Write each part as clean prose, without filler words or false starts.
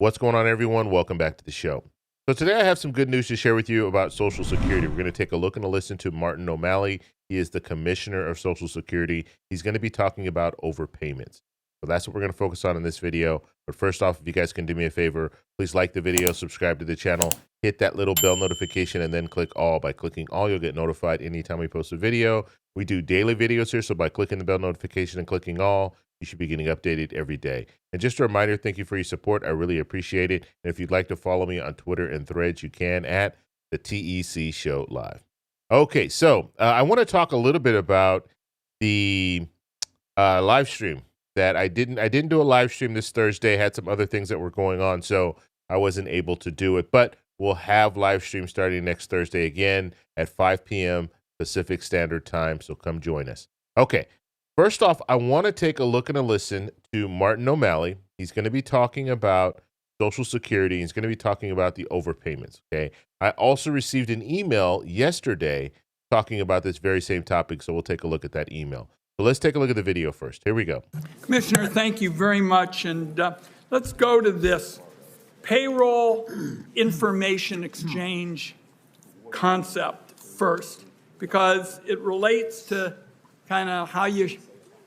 What's going on, everyone? Welcome back to the show. So today I have some good news to share with you about Social Security. We're going to take a look and a listen to Martin O'Malley. He is the Commissioner of Social Security. He's going to be talking about overpayments. So that's what we're going to focus on in this video. But first off, if you guys can do me a favor, please like the video, subscribe to the channel, hit that little bell notification, and then click all. By clicking all, you'll get notified anytime we post a video. We do daily videos here, so by clicking the bell notification and clicking all, you should be getting updated every day. And just a reminder, thank you for your support. I really appreciate it. And if you'd like to follow me on Twitter and Threads, you can at the TEC Show Live. Okay, so I want to talk a little bit about the live stream that I didn't do a live stream this Thursday. I had some other things that were going on, so I wasn't able to do it. But we'll have live stream starting next Thursday again at 5 p.m. Pacific Standard Time, so come join us. Okay. First off, I want to take a look and a listen to Martin O'Malley. He's going to be talking about Social Security. He's going to be talking about the overpayments, okay? I also received an email yesterday talking about this very same topic, so we'll take a look at that email. So let's take a look at the video first. Here we go. Commissioner, thank you very much. And let's go to this payroll information exchange concept first, because it relates to kind of how you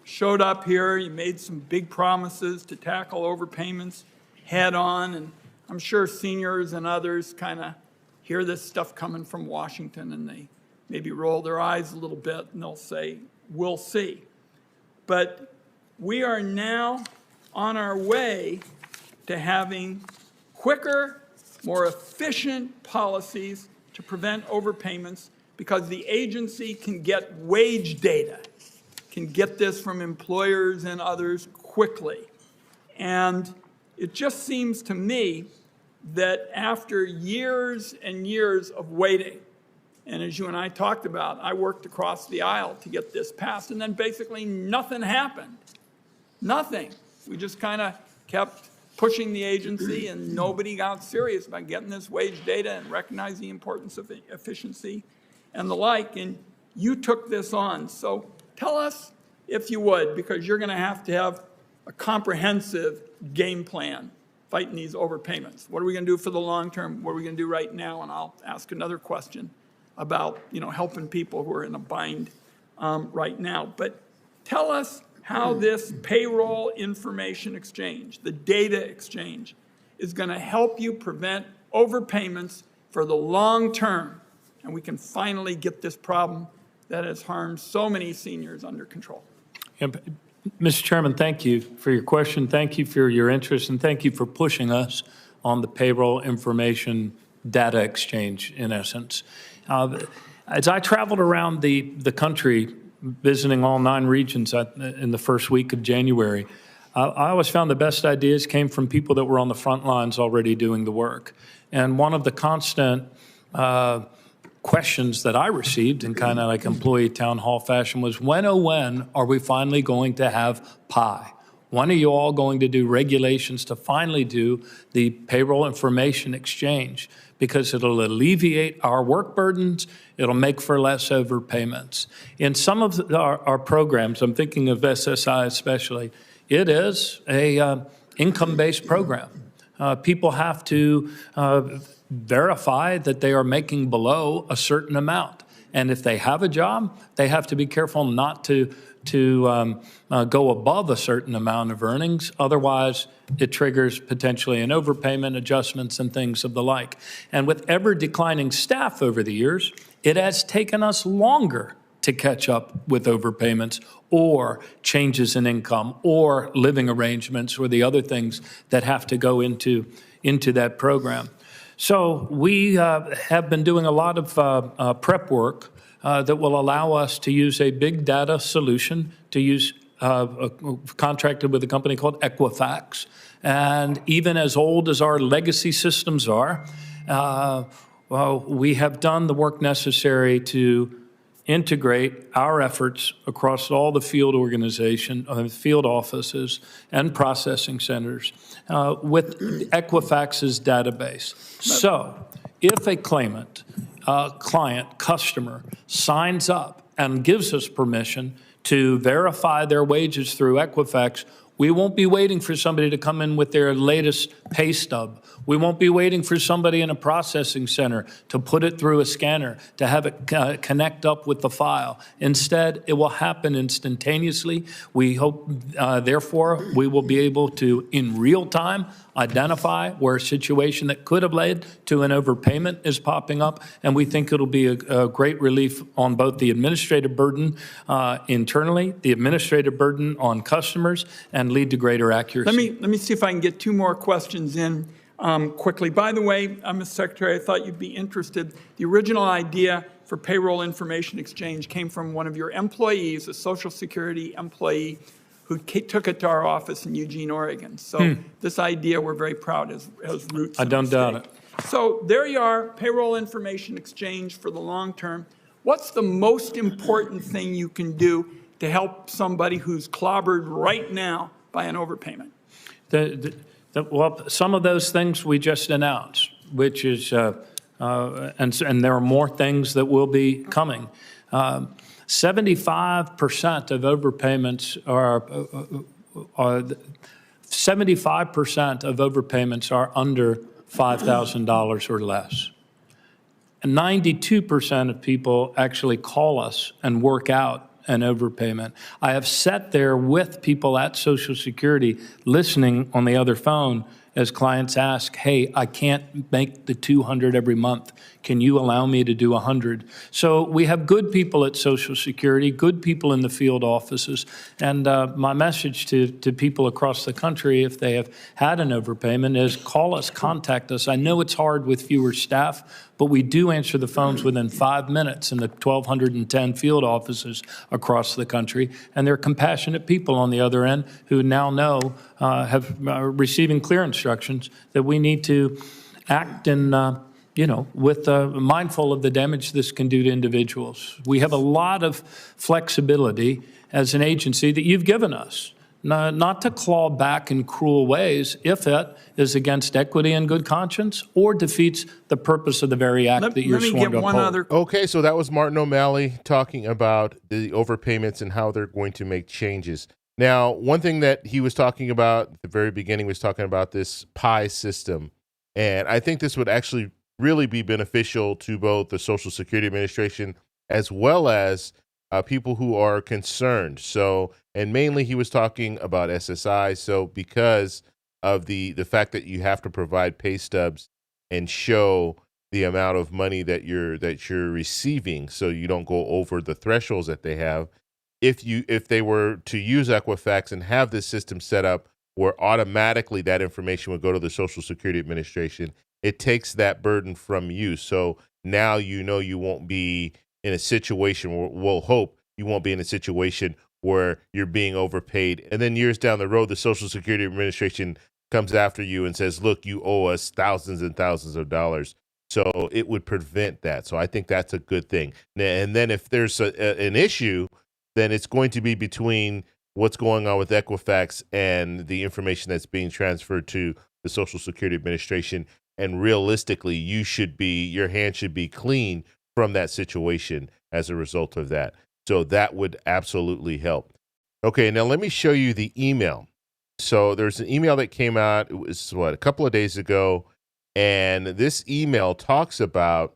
showed up here. You made some big promises to tackle overpayments head on, and I'm sure seniors and others kind of hear this stuff coming from Washington and they maybe roll their eyes a little bit and they'll say, we'll see. But we are now on our way to having quicker, more efficient policies to prevent overpayments, because the agency can get wage data, can get this from employers and others quickly. And it just seems to me that after years and years of waiting, and as you and I talked about, I worked across the aisle to get this passed, and then basically nothing happened. Nothing. We just kind of kept pushing the agency, and nobody got serious about getting this wage data and recognizing the importance of efficiency and the like, and you took this on. So tell us, if you would, because you're going to have a comprehensive game plan fighting these overpayments. What are we going to do for the long term? What are we going to do right now? And I'll ask another question about helping people who are in a bind right now. But tell us how this payroll information exchange, the data exchange, is going to help you prevent overpayments for the long term, and we can finally get this problem that has harmed so many seniors under control. Mr. Chairman, thank you for your question. Thank you for your interest, and thank you for pushing us on the payroll information data exchange, in essence. As I traveled around the country, visiting all 9 regions in the first week of January, I always found the best ideas came from people that were on the front lines already doing the work. And one of the constant questions that I received in kind of like employee town hall fashion was, when are we finally going to have PI? When are you all going to do regulations to finally do the payroll information exchange? Because it'll alleviate our work burdens, it'll make for less overpayments. In some of our programs, I'm thinking of SSI especially, it is a income-based program. People have to verify that they are making below a certain amount. And if they have a job, they have to be careful not to go above a certain amount of earnings. Otherwise, it triggers potentially an overpayment, adjustments, and things of the like. And with ever declining staff over the years, it has taken us longer to catch up with overpayments or changes in income or living arrangements or the other things that have to go into that program. So we have been doing a lot of prep work that will allow us to use a big data solution, to use contracted with a company called Equifax. And even as old as our legacy systems are, we have done the work necessary to integrate our efforts across all the field field offices and processing centers with Equifax's database. So if a claimant, client, customer signs up and gives us permission to verify their wages through Equifax, We won't be waiting for somebody to come in with their latest pay stub. We won't be waiting for somebody in a processing center to put it through a scanner, to have it connect up with the file. Instead, it will happen instantaneously. We hope, therefore, we will be able to, in real time, identify where a situation that could have led to an overpayment is popping up, and we think it'll be a great relief on both the administrative burden internally, the administrative burden on customers, and lead to greater accuracy. Let me see if I can get two more questions in quickly. By the way, Mr. Secretary, I thought you'd be interested. The original idea for payroll information exchange came from one of your employees, a Social Security employee, who took it to our office in Eugene, Oregon. So this idea, we're very proud, has roots. I don't doubt it. So there you are, payroll information exchange for the long term. What's the most important thing you can do to help somebody who's clobbered right now by an overpayment? Well, some of those things we just announced, which is, and there are more things that will be coming. 75% of overpayments are 75% of overpayments are under $5,000 or less. And 92% of people actually call us and work out an overpayment. I have sat there with people at Social Security listening on the other phone as clients ask, hey, I can't make the 200 every month. Can you allow me to do 100? So we have good people at Social Security, good people in the field offices. And my message to people across the country, if they have had an overpayment, is call us, contact us. I know it's hard with fewer staff, but we do answer the phones within 5 minutes in the 1,210 field offices across the country. And they're compassionate people on the other end who now know, receiving clear instructions that we need to act in, with mindful of the damage this can do to individuals. We have a lot of flexibility as an agency that you've given us, not to claw back in cruel ways if it is against equity and good conscience or defeats the purpose of the very act that you're sworn to uphold. Okay, so that was Martin O'Malley talking about the overpayments and how they're going to make changes. Now, one thing that he was talking about at the very beginning was talking about this PI system. And I think this would actually really be beneficial to both the Social Security Administration as well as people who are concerned. So, and mainly he was talking about SSI. So because of the fact that you have to provide pay stubs and show the amount of money that you're receiving, so you don't go over the thresholds that they have. If they were to use Equifax and have this system set up where automatically that information would go to the Social Security Administration, it takes that burden from you. So now you won't be in a situation where, we'll hope you won't be in a situation where you're being overpaid. And then years down the road, the Social Security Administration comes after you and says, look, you owe us thousands and thousands of dollars. So it would prevent that. So I think that's a good thing. And then if there's an issue, then it's going to be between what's going on with Equifax and the information that's being transferred to the Social Security Administration. And realistically, your hand should be clean from that situation as a result of that. So that would absolutely help. Okay, now let me show you the email. So there's an email that came out, it was a couple of days ago, and this email talks about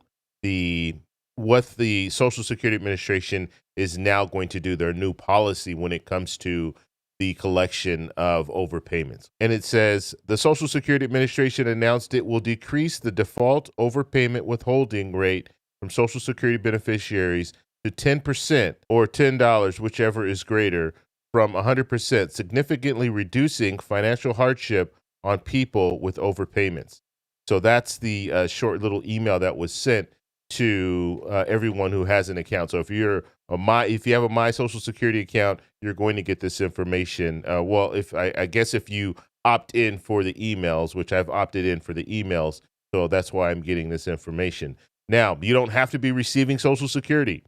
what the Social Security Administration is now going to do, their new policy when it comes to the collection of overpayments. And it says, the Social Security Administration announced it will decrease the default overpayment withholding rate from Social Security beneficiaries to 10% or $10, whichever is greater, from 100%, significantly reducing financial hardship on people with overpayments. So that's the short little email that was sent to everyone who has an account. So if you have a My Social Security account, you're going to get this information. I guess if you opt in for the emails, which I've opted in for the emails, so that's why I'm getting this information. Now, you don't have to be receiving Social Security.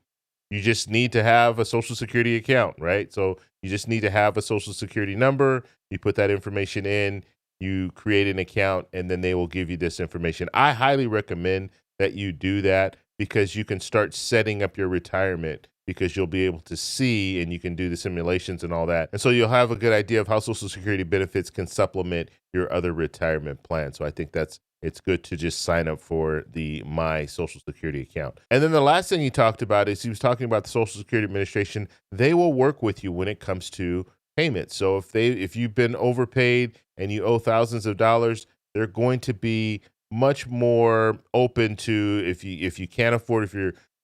You just need to have a Social Security account, right? So you just need to have a Social Security number. You put that information in, you create an account, and then they will give you this information. I highly recommend that you do that because you can start setting up your retirement because you'll be able to see and you can do the simulations and all that. And so you'll have a good idea of how Social Security benefits can supplement your other retirement plan. So I think it's good to just sign up for the My Social Security account. And then the last thing he talked about is he was talking about the Social Security Administration. They will work with you when it comes to payments. So if you've been overpaid and you owe thousands of dollars, they're going to be much more open to if you can't afford,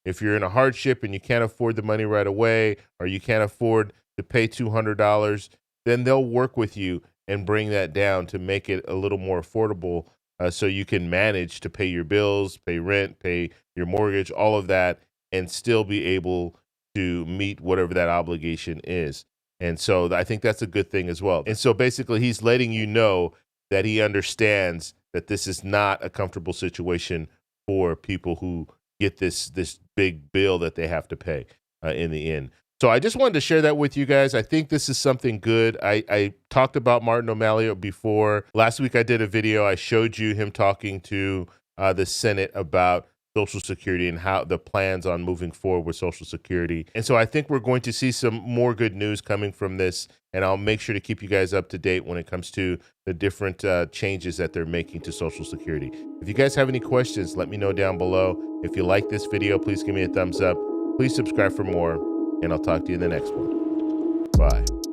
if you're in a hardship and you can't afford the money right away, or you can't afford to pay $200, then they'll work with you and bring that down to make it a little more affordable, so you can manage to pay your bills, pay rent, pay your mortgage, all of that, and still be able to meet whatever that obligation is. And so I think that's a good thing as well. And so basically he's letting you know that he understands that this is not a comfortable situation for people who get this big bill that they have to pay in the end. So I just wanted to share that with you guys. I think this is something good. I talked about Martin O'Malley before. Last week I did a video. I showed you him talking to the Senate about Social Security and how the plans on moving forward with Social Security. And so I think we're going to see some more good news coming from this, and I'll make sure to keep you guys up to date when it comes to the different changes that they're making to Social Security. If you guys have any questions, let me know down below. If you like this video, please give me a thumbs up. Please subscribe for more, and I'll talk to you in the next one. Bye.